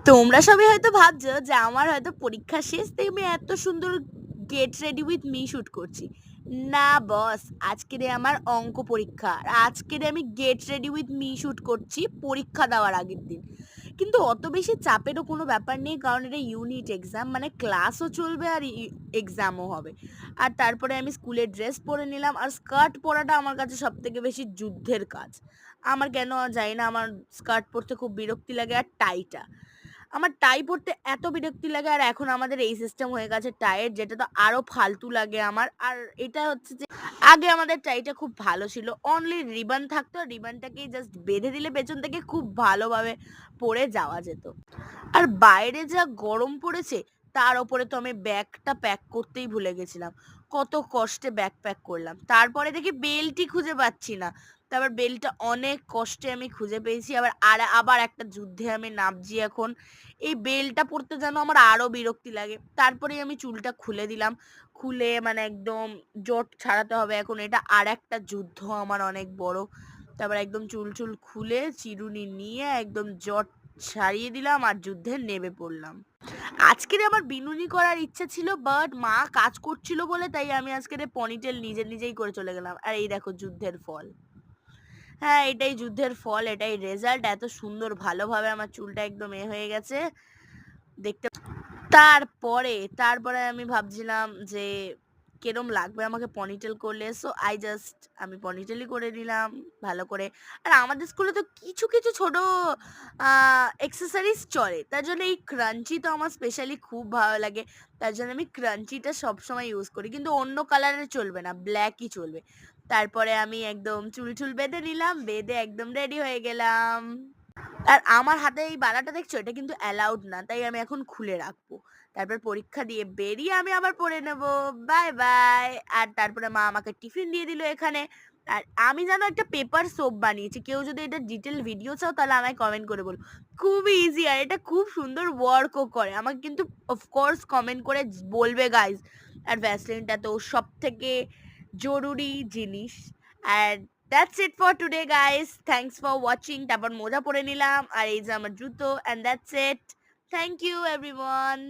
তোমরা সবাই হয়তো ভাবছো যে আমার হয়তো পরীক্ষা শেষ তাই আমি এত সুন্দর get ready with me shoot করছি। না বস, আজকেরে আমার অঙ্ক পরীক্ষা আর আজকেরে আমি get ready with me shoot করছি পরীক্ষা দেওয়ার আগের দিন। কিন্তু অত বেশি চাপেরও কোনো ব্যাপার নেই, কারণ এটা ইউনিট এক্সাম, মানে ক্লাসও চলবে আর এক্সামও হবে। আর তারপরে আমি স্কুলের ড্রেস পরে নিলাম, আর স্কার্ট পরাটা আমার কাছে সব থেকে বেশি যুদ্ধের কাজ। আমার কেন জানি না, আমার স্কার্ট পরতে খুব বিরক্তি লাগে। আর টাইটা, আমার টাই পরতে এত বিরক্তি লাগে। আর এখন আমাদের এই সিস্টেম হয়ে গেছে টাইয়ের, যেটা তো আরো ফালতু লাগে আমার। আর এটা হচ্ছে যে আগে আমাদের টাইটা খুব ভালো ছিল, অনলি রিবন থাকতো, রিবনটাকেই জাস্ট বেঁধে দিলে পেছন থেকে খুব ভালোভাবে পরে যাওয়া যেত। আর বাইরে যা গরম পড়েছে, তার ওপরে তো আমি ব্যাগটা প্যাক করতেই ভুলে গেছিলাম। কত কষ্টে ব্যাগ প্যাক করলাম, তারপরে দেখি বেল্টই খুঁজে পাচ্ছি না। তারপর বেল্টটা অনেক কষ্টে আমি খুঁজে পেয়েছি। আবার একটা যুদ্ধে আমি নামছি এখন। এই বেল্টটা পরতে যেন আমার আরো বিরক্তি লাগে। তারপরে আমি চুলটা খুলে দিলাম, খুলে মানে একদম জট ছাড়াতে হবে এখন, এটা আর একটা যুদ্ধ আমার অনেক বড়। তারপর একদম চুল চুল খুলে চিরুনি নিয়ে একদম জট ছাড়িয়ে দিলাম আর যুদ্ধে নেমে পড়লাম। আজকের আমার বিনুনি করার ইচ্ছা ছিল, বাট মা কাজ করছিল বলে তাই আমি আজকের পনিটেল নিজেই করে চলে গেলাম। আর এই দেখো যুদ্ধের ফল। হ্যাঁ, এটাই যুদ্ধের ফল, এটাই রেজাল্ট। এত সুন্দর ভালোভাবে আমার চুলটা একদম হয়ে গেছে দেখতে। তারপরে আমি ভাবছিলাম যে কিরম লাগবে আমাকে পনিটেল করলে, সো আমি পনিটেলই করে নিলাম ভালো করে। আর আমাদের স্কুলে তো কিছু কিছু ছোট এক্সেসরিজ চলে, তার জন্য এই ক্রাঞ্চি তো আমার স্পেশালি খুব ভালো লাগে। তার জন্য আমি ক্রাঞ্চিটা সবসময় ইউজ করি, কিন্তু অন্য কালারের চলবে না, ব্ল্যাকই চলবে। তারপরে আমি একদম চুল চুল বেঁধে নিলাম, বেঁধে একদম রেডি হয়ে গেলাম। আর আমার হাতে এই বালাটা দেখছো, এটা কিন্তু অ্যালাউড না, তাই আমি এখন খুলে রাখবো। তারপর পরীক্ষা দিয়ে বেরিয়ে আমি আবার পড়ে নেব। Bye bye. আর তারপরে মা আমাকে টিফিন দিয়ে দিল এখানে। আর আমি যেন একটা পেপার সোপ বানিয়েছি, কেউ যদি এটা ডিটেল ভিডিও চাও তাহলে আমায় কমেন্ট করে বলো। খুবই ইজি, আর এটা খুব সুন্দর ওয়ার্কও করে। আমাকে কিন্তু অফকোর্স কমেন্ট করে বলবে গাইজ। আর ভ্যাসলিনটা তো সব থেকে জরুরি জিনিস। আর that's it for today guys, thanks for watching. তারপর মোজা পরে নিলাম আর এই যে আমার জুতো, and that's it. Thank you everyone.